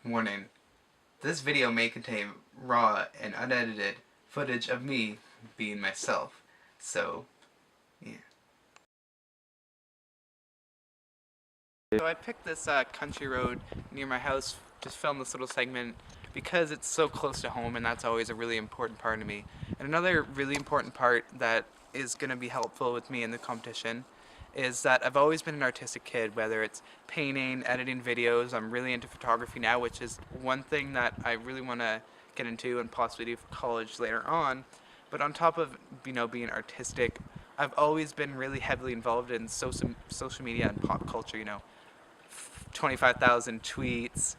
Warning. This video may contain raw and unedited footage of me being myself. So, yeah. So I picked this country road near my house to film this little segment because it's so close to home, and that's always a really important part of me. And another really important part that is going to be helpful with me in the competition is that I've always been an artistic kid, whether it's painting, editing videos. I'm really into photography now, which is one thing that I really want to get into and possibly do for college later on. But on top of, being artistic, I've always been really heavily involved in social media and pop culture, 25,000 tweets.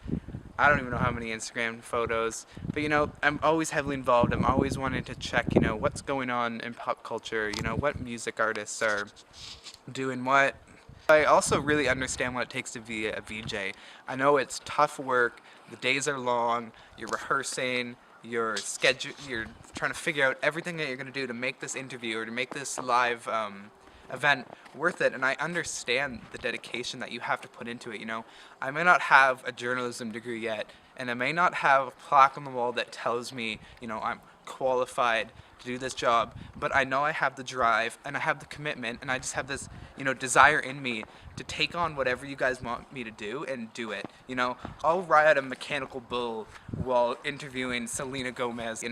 I don't even know how many Instagram photos, but I'm always heavily involved. I'm always wanting to check, what's going on in pop culture, what music artists are doing what. I also really understand what it takes to be a VJ. I know it's tough work, the days are long, you're rehearsing, you're trying to figure out everything that you're going to do to make this interview or to make this live event worth it, and I understand the dedication that you have to put into it. I may not have a journalism degree yet, and I may not have a plaque on the wall that tells me, I'm qualified to do this job, but I know I have the drive and I have the commitment, and I just have this, desire in me to take on whatever you guys want me to do and do it. I'll ride a mechanical bull while interviewing Selena Gomez.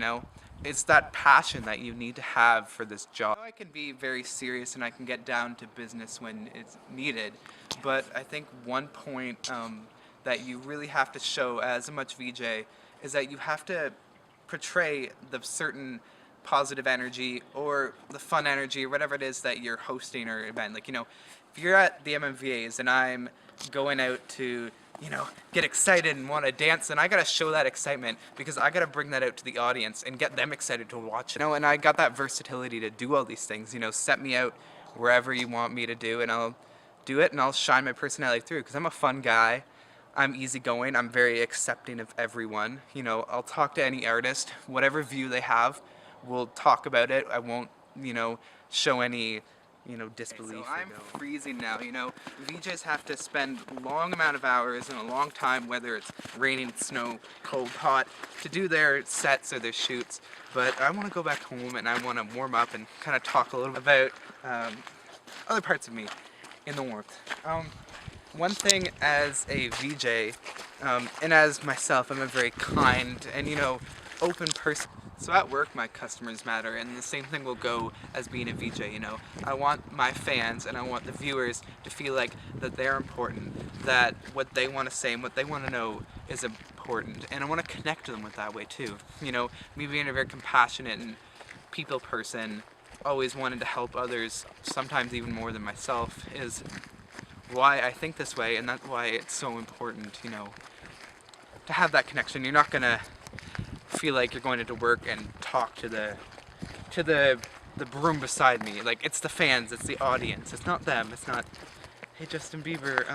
It's that passion that you need to have for this job. I can be very serious and I can get down to business when it's needed, but I think one point that you really have to show as a Much VJ is that you have to portray the certain positive energy or the fun energy or whatever it is that you're hosting or event. Like, if you're at the MMVAs and I'm going out to get excited and want to dance, and I gotta show that excitement because I gotta bring that out to the audience and get them excited to watch it. And I got that versatility to do all these things. Set me out wherever you want me to do, and I'll do it, and I'll shine my personality through because I'm a fun guy. I'm easygoing. I'm very accepting of everyone. I'll talk to any artist, whatever view they have, we'll talk about it. I won't, show any disbelief. Okay, so I'm freezing now. VJs have to spend a long amount of hours and a long time, whether it's raining, snow, cold, hot, to do their sets or their shoots. But I want to go back home and I want to warm up and kind of talk a little about other parts of me in the warmth. One thing as a VJ, and as myself, I'm a very kind and, open person. So at work, my customers matter, and the same thing will go as being a VJ. I want my fans and I want the viewers to feel like that they're important, that what they want to say and what they want to know is important, and I want to connect to them with that way too. Me being a very compassionate and people person, always wanting to help others, sometimes even more than myself, is why I think this way, and that's why it's so important, to have that connection. You're not gonna feel like you're going into work and talk to the room beside me. Like, it's the fans, it's the audience, it's not them, it's not, hey Justin Bieber,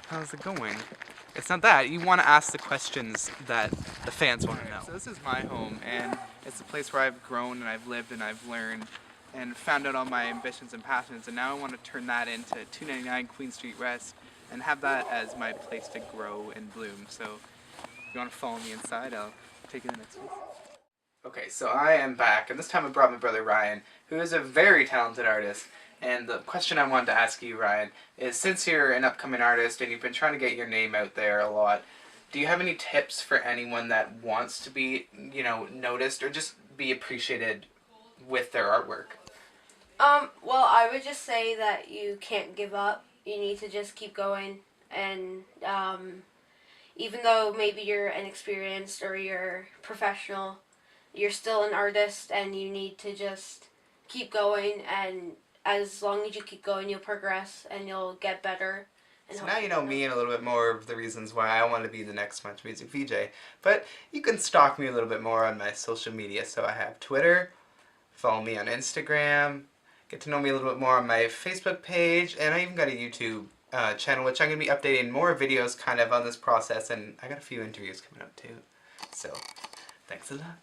how's it going? It's not that. You want to ask the questions that the fans want to know. So this is my home, and it's a place where I've grown and I've lived and I've learned and found out all my ambitions and passions, and now I want to turn that into 299 Queen Street West and have that as my place to grow and bloom. So if you want to follow me inside, I'll take you to the next one. Okay, so I am back, and this time I brought my brother Ryan, who is a very talented artist. And the question I wanted to ask you, Ryan, is since you're an upcoming artist and you've been trying to get your name out there a lot, do you have any tips for anyone that wants to be, noticed or just be appreciated with their artwork? Well, I would just say that you can't give up. You need to just keep going, and even though maybe you're inexperienced or you're professional, you're still an artist, and you need to just keep going, and as long as you keep going, you'll progress and you'll get better. And so now you know me and a little bit more of the reasons why I want to be the next Muchmusic VJ. But you can stalk me a little bit more on my social media. So I have Twitter, follow me on Instagram, get to know me a little bit more on my Facebook page, and I even got a YouTube channel, which I'm going to be updating more videos kind of on this process, and I got a few interviews coming up too. So, thanks a lot.